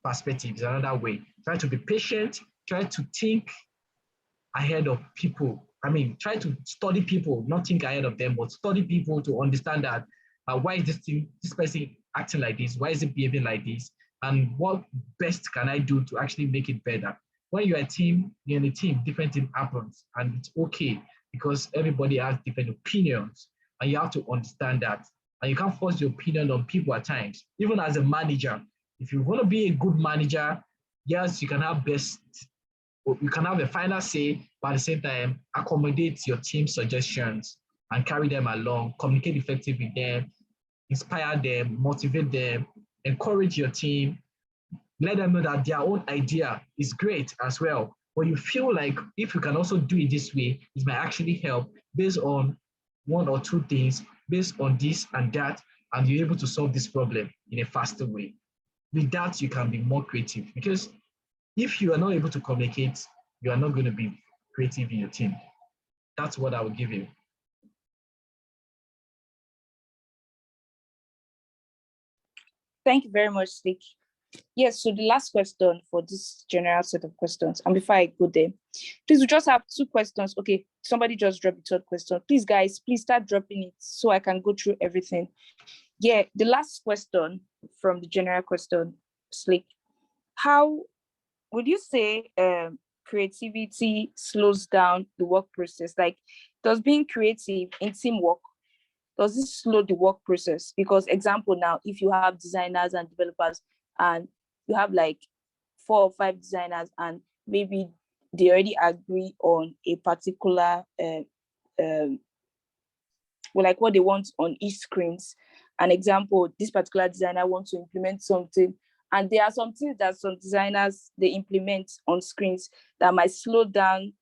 perspectives, another way. Try to be patient, try to think ahead of people. I mean, try to study people, not think ahead of them, but study people to understand that why is this person acting like this? Why is it behaving like this? And what best can I do to actually make it better? When you're in a team, different thing happens, and it's okay because everybody has different opinions. And you have to understand that. And you can't force your opinion on people at times. Even as a manager, if you want to be a good manager, yes, you can have a final say, but at the same time, accommodate your team's suggestions and carry them along, communicate effectively with them, inspire them, motivate them, encourage your team, let them know that their own idea is great as well. But you feel like if you can also do it this way, it might actually help based on one or two things, based on this and that, and you're able to solve this problem in a faster way. With that, you can be more creative, because if you are not able to communicate, you are not going to be creative in your team. That's what I would give you. Thank you very much, Slick. Yes, so the last question for this general set of questions, and before I go there, please, we just have 2 questions. Okay, somebody just dropped the 3rd question. Please, guys, please start dropping it so I can go through everything. Yeah, the last question from the general question, Slick. How would you say creativity slows down the work process? Like, does being creative in teamwork, does this slow the work process? Because example now, if you have designers and developers and you have like 4 or 5 designers and maybe they already agree on a particular like what they want on each screens. An example, this particular designer wants to implement something, and there are some things that some designers they implement on screens that might slow down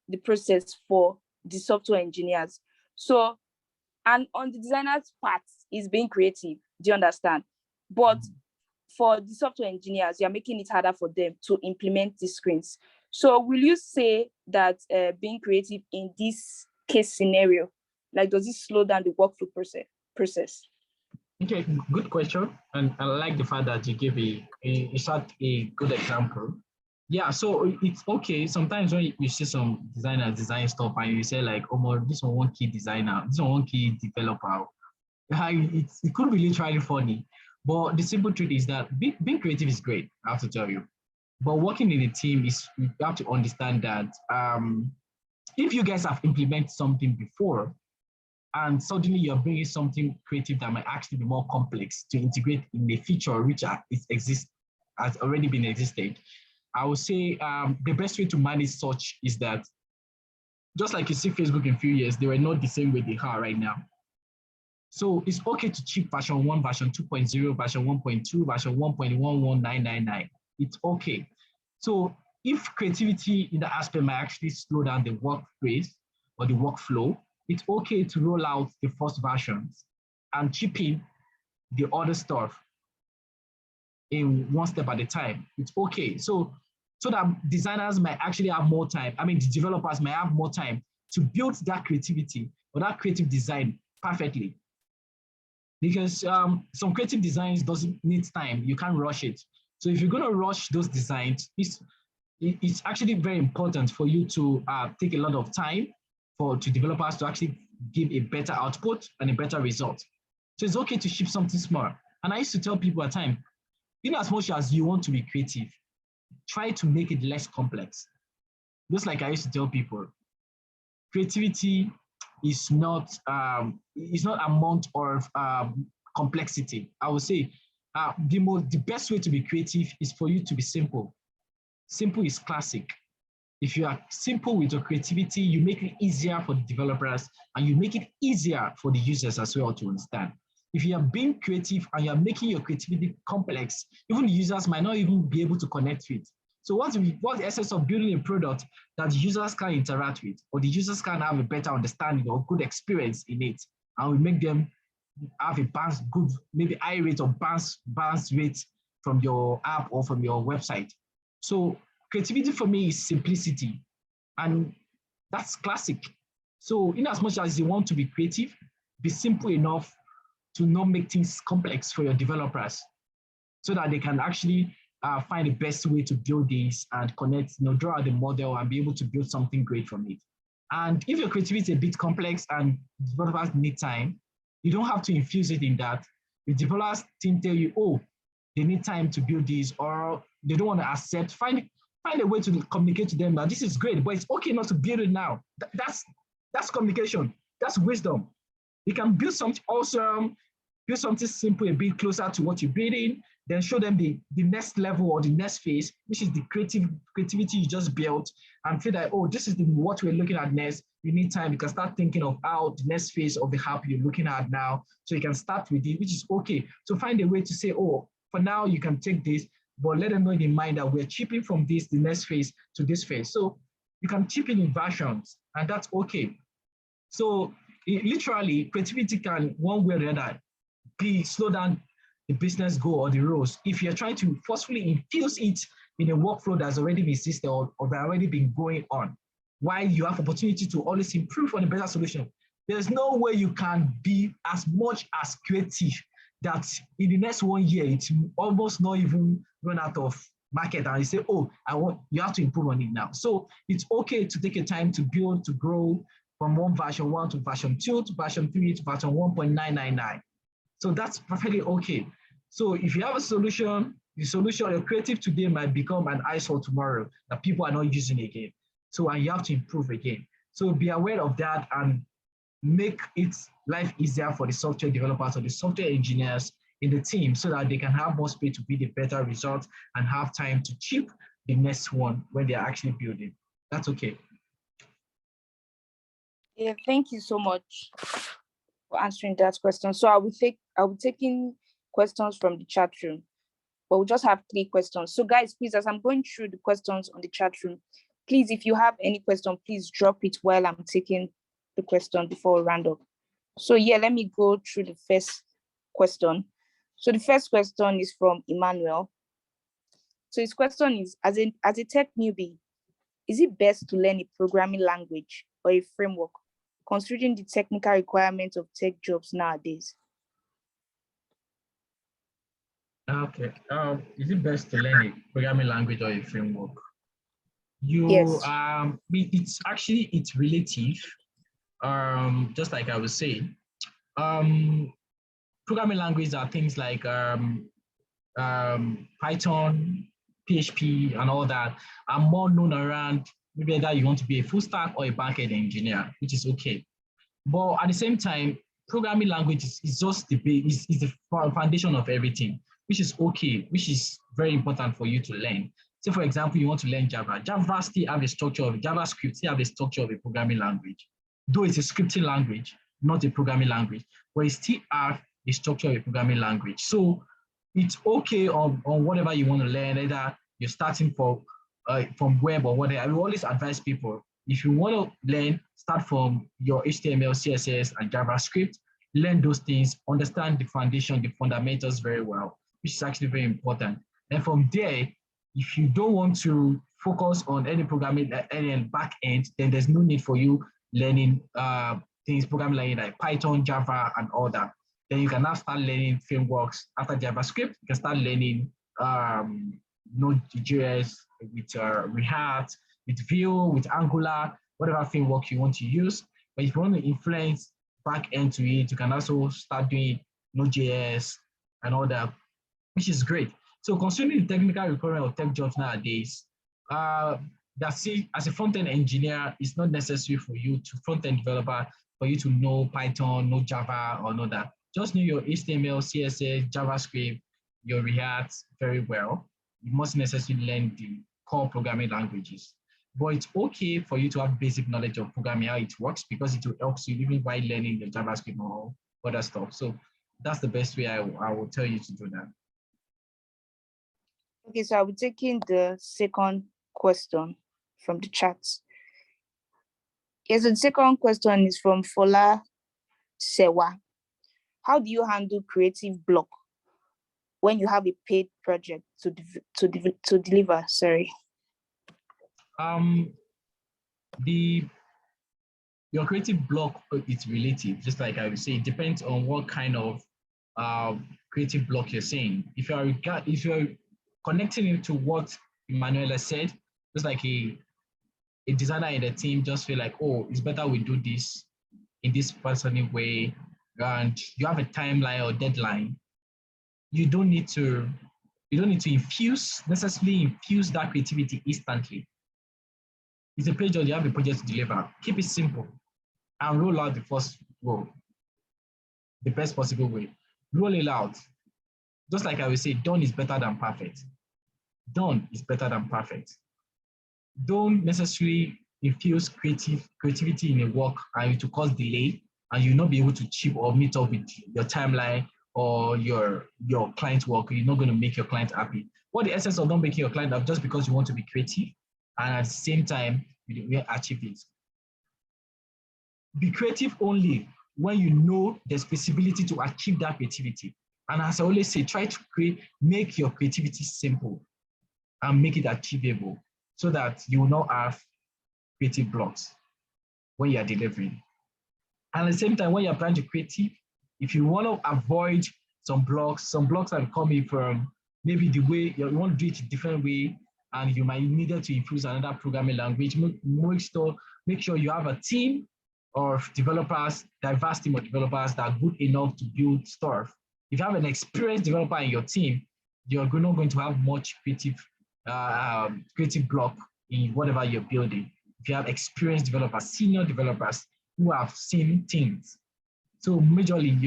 the process for the software engineers. So, and on the designer's part is being creative, do you understand? But for the software engineers, you're making it harder for them to implement these screens. So will you say that being creative in this case scenario, like does it slow down the workflow process? Okay, good question. And I like the fact that you give a good example. Yeah, so it's okay. Sometimes when you see some designers design stuff and you say like, oh, this one key designer, this one key developer, it could be literally funny, but the simple truth is that being creative is great, I have to tell you. But working in a team is, you have to understand that if you guys have implemented something before, and suddenly you're bringing something creative that might actually be more complex to integrate in a feature which has already been existed, I would say the best way to manage such is that, just like you see Facebook in a few years, they were not the same way they are right now. So it's okay to chip version 1, version 2.0, version 1.2, version 1.11999. It's okay. So if creativity in the aspect might actually slow down the workplace or the workflow, it's okay to roll out the first versions and chip in the other stuff in one step at a time. It's okay. So that designers might actually have more time. I mean, the developers might have more time to build that creativity or that creative design perfectly. Because some creative designs doesn't need time. You can't rush it. So if you're going to rush those designs, it's actually very important for you to take a lot of time to developers to actually give a better output and a better result. So it's okay to ship something small. And I used to tell people at times, in as much as you want to be creative, try to make it less complex. Just like I used to tell people, creativity is not amount of complexity. I would say the best way to be creative is for you to be simple. Simple is classic. If you are simple with your creativity, you make it easier for the developers and you make it easier for the users as well to understand. If you are being creative and you're making your creativity complex, even the users might not even be able to connect with. So what's the essence of building a product that the users can interact with, or the users can have a better understanding or good experience in it, and we make them have a good, maybe high rate or bounce rate from your app or from your website. So creativity for me is simplicity, and that's classic. So in as much as you want to be creative, be simple enough to not make things complex for your developers so that they can actually find the best way to build this and connect, draw out the model and be able to build something great from it. And if your creativity is a bit complex and developers need time, you don't have to infuse it in that. If developers team tell you, oh, they need time to build this, or they don't want to accept, find a way to communicate to them that this is great, but it's okay not to build it now. That's communication. That's wisdom. You can build something awesome, build something simple, a bit closer to what you're building, then show them the next level or the next phase, which is the creativity you just built, and feel like, oh, this is what we're looking at next. You need time. You can start thinking of how the next phase of the app you're looking at now. So you can start with it, which is okay. So find a way to say, oh, for now you can take this, but let them know in mind that we're chipping from this, the next phase to this phase. So you can chip in versions, and that's okay. So literally, creativity can, one way or the other, slow down the business goal or the roles. If you're trying to forcefully infuse it in a workflow that's already been existed or that already been going on, while you have opportunity to always improve on a better solution, there's no way you can be as much as creative that in the next 1 year, it's almost not even run out of market and you say, oh, you have to improve on it now. So it's okay to take a time to build, to grow from version 1 to version 2 to version 3 to version 1.999. So that's perfectly okay. So if you have a solution, the solution you're creative today might become an eyesore tomorrow that people are not using again. So and you have to improve again. So be aware of that and make it life easier for the software developers or the software engineers in the team so that they can have more space to build a better result and have time to chip the next one when they're actually building. That's okay. Yeah, thank you so much for answering that question. So I will be taking questions from the chat room, but we'll just have 3 questions. So guys, please, as I'm going through the questions on the chat room, please, if you have any question, please drop it while I'm taking the question before we round up. So yeah, let me go through the first question. So the first question is from Emmanuel. So his question is, as a tech newbie, is it best to learn a programming language or a framework, considering the technical requirements of tech jobs nowadays? Okay. Is it best to learn a programming language or a framework? Yes. It's relative. Just like I was saying, Programming languages are things like Python, PHP, and all that are more known around maybe that you want to be a full stack or a backend engineer, which is okay. But at the same time, programming language is just the base, is the foundation of everything, which is okay, which is very important for you to learn. So for example, you want to learn Java. Java still have a structure of JavaScript, still have a structure of a programming language. Though it's a scripting language, not a programming language, but it still have a structure of a programming language. So it's okay on whatever you want to learn, either you're starting from web or whatever. I will always advise people, if you want to learn, start from your HTML, CSS, and JavaScript, learn those things, understand the foundation, the fundamentals very well, which is actually very important. And from there, if you don't want to focus on any programming, any back end, then there's no need for you learning things, programming like Python, Java, and all that. Then you can now start learning frameworks after JavaScript. You can start learning Node.js with React, with Vue, with Angular, whatever framework you want to use. But if you want to influence back end to it, you can also start doing Node.js and all that, which is great. So considering the technical requirement of tech jobs nowadays, as a front-end engineer, it's not necessary for you to front-end developer for you to know Python, know Java, or know that. Just know your HTML, CSS, JavaScript, your React very well. You must necessarily learn the core programming languages. But it's okay for you to have basic knowledge of programming, how it works, because it will help you even by learning the JavaScript or other stuff. So that's the best way I will tell you to do that. Okay, so I'll be taking the second question from the chat. Yes, the second question is from Fola Sewa. How do you handle creative block when you have a paid project to deliver? Sorry. Your creative block is relative, just like I would say, it depends on what kind of creative block you're saying. If you're connecting it to what Emanuela said, just like a designer in the team just feel like, oh, it's better we do this in this personal way, and you have a timeline or deadline, you don't need to necessarily infuse that creativity instantly. It's a project, you have a project to deliver. Keep it simple and roll out the first roll the best possible way. Roll it out. Just like I will say, done is better than perfect. Done is better than perfect. Don't necessarily infuse creativity in a work and it will cause delay, and you'll not be able to achieve or meet up with your timeline or your client work. You're not going to make your client happy. What the essence of not making your client happy just because you want to be creative and at the same time you will achieve it. Be creative only when you know there's possibility to achieve that creativity. And as I always say, try to make your creativity simple and make it achievable so that you will not have creative blocks when you are delivering. And at the same time, when you're applying to creative, if you want to avoid some blocks are coming from maybe the way you want to do it a different way, and you might need to infuse another programming language. Make sure you have a team of developers, diverse team of developers that are good enough to build stuff. If you have an experienced developer in your team, you're not going to have much creative block in whatever you're building. If you have experienced developers, senior developers who have seen things, so majorly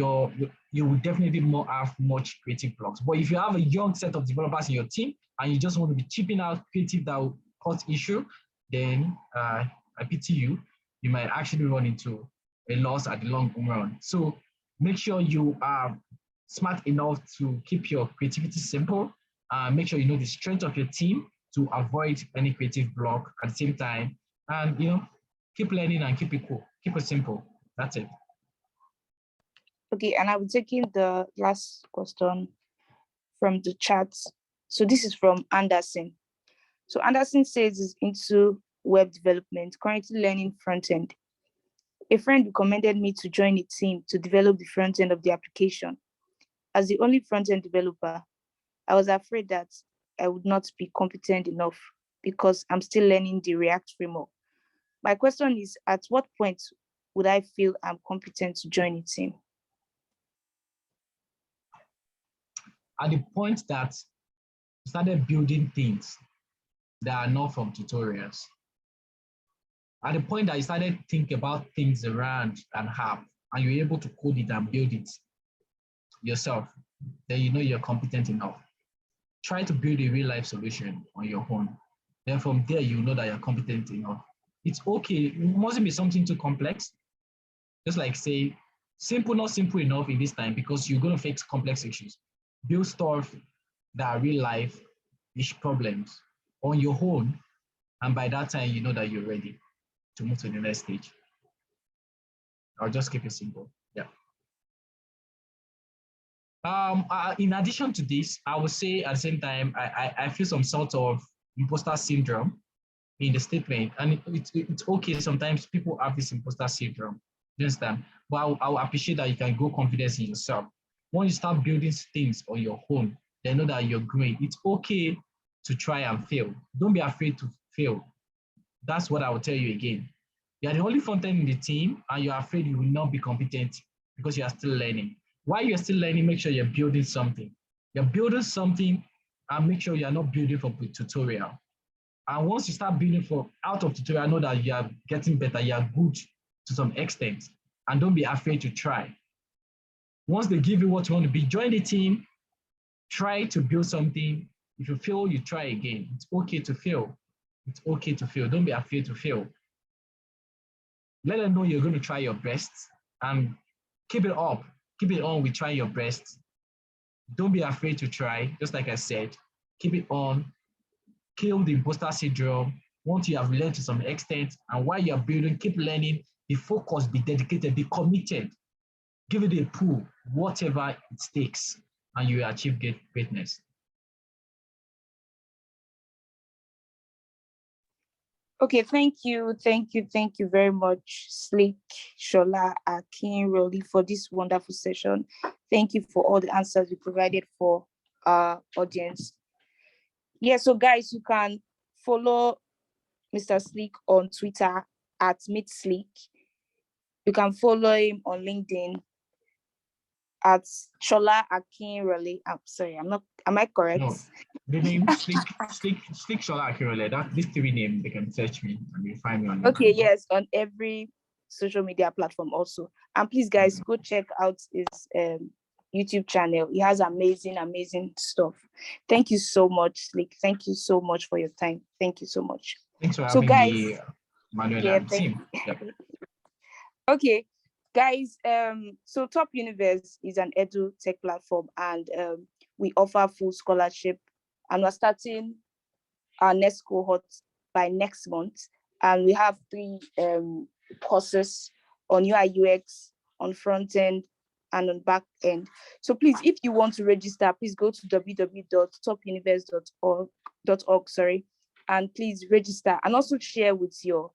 you will definitely not have much creative blocks. But if you have a young set of developers in your team and you just want to be chipping out creative that will cause issue, then I pity you. You might actually run into a loss at the long run. So make sure you are smart enough to keep your creativity simple. Make sure you know the strength of your team to avoid any creative block at the same time. And keep learning and keep it cool. Keep it simple. That's it. Okay, and I'll be taking the last question from the chat. So this is from Anderson. So Anderson says he's into web development, currently learning front end. A friend recommended me to join a team to develop the front end of the application. As the only front end developer, I was afraid that I would not be competent enough because I'm still learning the React framework. My question is, at what point would I feel I'm competent to join a team? at the point that you started building things that are not from tutorials, at the point that you started thinking about things around and have, and you're able to code it and build it yourself, then you know you're competent enough. Try to build a real life solution on your own. Then from there, you know that you're competent enough. It's okay. It mustn't be something too complex. Just like say, simple, not simple enough in this time because you're going to fix complex issues. Build stuff that are real life ish problems on your own. And by that time, you know that you're ready to move to the next stage. I'll just keep it simple. Yeah. In addition to this, I would say at the same time, I feel some sort of imposter syndrome in the statement. And it's okay. Sometimes people have this imposter syndrome. You understand? But I'll appreciate that you can grow confidence in yourself. When you start building things on your own, they know that you're great. It's okay to try and fail. Don't be afraid to fail. That's what I will tell you again. You're the only front-end in the team and you're afraid you will not be competent because you are still learning. While you're still learning, make sure you're building something. You're building something and make sure you're not building for tutorial. And once you start building for out of tutorial, know that you are getting better, you are good to some extent. And don't be afraid to try. Once they give you what you want to be, join the team, try to build something. If you fail, you try again. It's okay to fail. It's okay to fail. Don't be afraid to fail. Let them know you're going to try your best and keep it up. Keep it on with trying your best. Don't be afraid to try. Just like I said, keep it on. Kill the imposter syndrome. Once you have learned to some extent, and while you're building, keep learning, be focused, be dedicated, be committed. Give it a pull, whatever it takes, and you will achieve greatness. Okay, thank you very much, Slick, Shola, Akin, Roli, for this wonderful session. Thank you for all the answers you provided for our audience. Yeah, so guys, you can follow Mr. Slick on Twitter at @MeetSlick. You can follow him on LinkedIn at Shola Akinrole. I'm sorry, am I correct? No, the name Slick Shola Akinrole. These three names, they can search me and they find me on LinkedIn. Okay, yes, on every social media platform also. And please, guys, go check out his YouTube channel. He has amazing stuff. Thank you so much, Slick. Thank you so much for your time. Thank you so much. Thanks for having me, Manuel and team. Yep. Okay, guys, so Top Universe is an edu tech platform, and we offer full scholarship, and we're starting our next cohort by next month, and we have 3 courses on UI UX, on front end, and on back end. So please, if you want to register, please go to www.topuniverse.org, and please register, and also share with your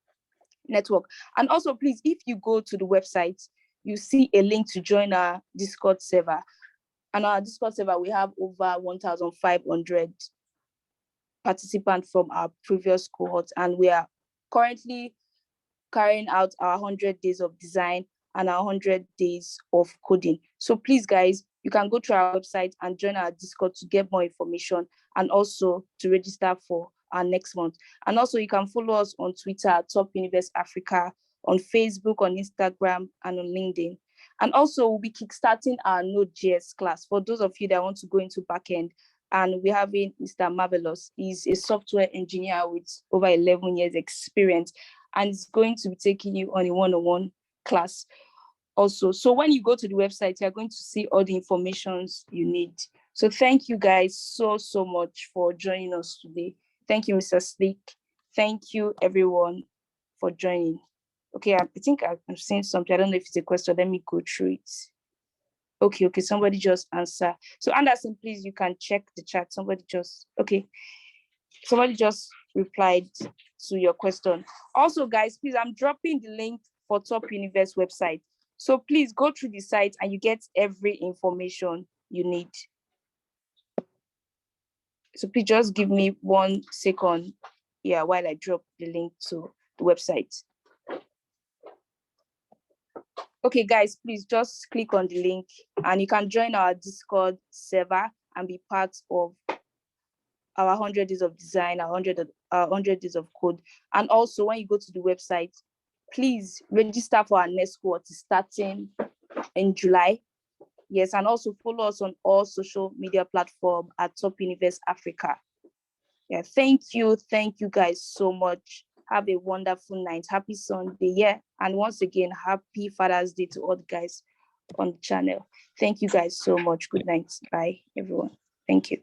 network. And also, please, if you go to the website, you see a link to join our Discord server. And our Discord server, we have over 1,500 participants from our previous cohort, and we are currently carrying out our 100 days of design and our 100 days of coding. So please, guys, you can go to our website and join our Discord to get more information, and also to register for our next month. And also, you can follow us on Twitter at Top Universe Africa, on Facebook, on Instagram, and on LinkedIn. And also, we'll be kickstarting our Node.js class for those of you that want to go into backend. And we're having Mr. Marvelous. He's a software engineer with over 11 years experience, and he's going to be taking you on a one-on-one class also. So when you go to the website, you're going to see all the information you need. So thank you guys so much for joining us today. Thank you, Mr. Slick. Thank you, everyone, for joining. Okay, I think I'm seeing something. I don't know if it's a question. Let me go through it. Okay, somebody just answer. So Anderson, please, you can check the chat. Somebody just replied to your question. Also, guys, please, I'm dropping the link for Top Universe website. So please go through the site and you get every information you need. So please just give me 1 second here while I drop the link to the website. Okay, guys, please just click on the link and you can join our Discord server, and and be part of our 100 days of design, our 100 days of code. And also, when you go to the website, please register for our next cohort starting in July. Yes, and also follow us on all social media platforms at Top Universe Africa. Yeah, thank you guys so much. Have a wonderful night. Happy Sunday. Yeah, and once again, happy Father's Day to all the guys on the channel. Thank you guys so much. Good night. Bye, everyone. Thank you.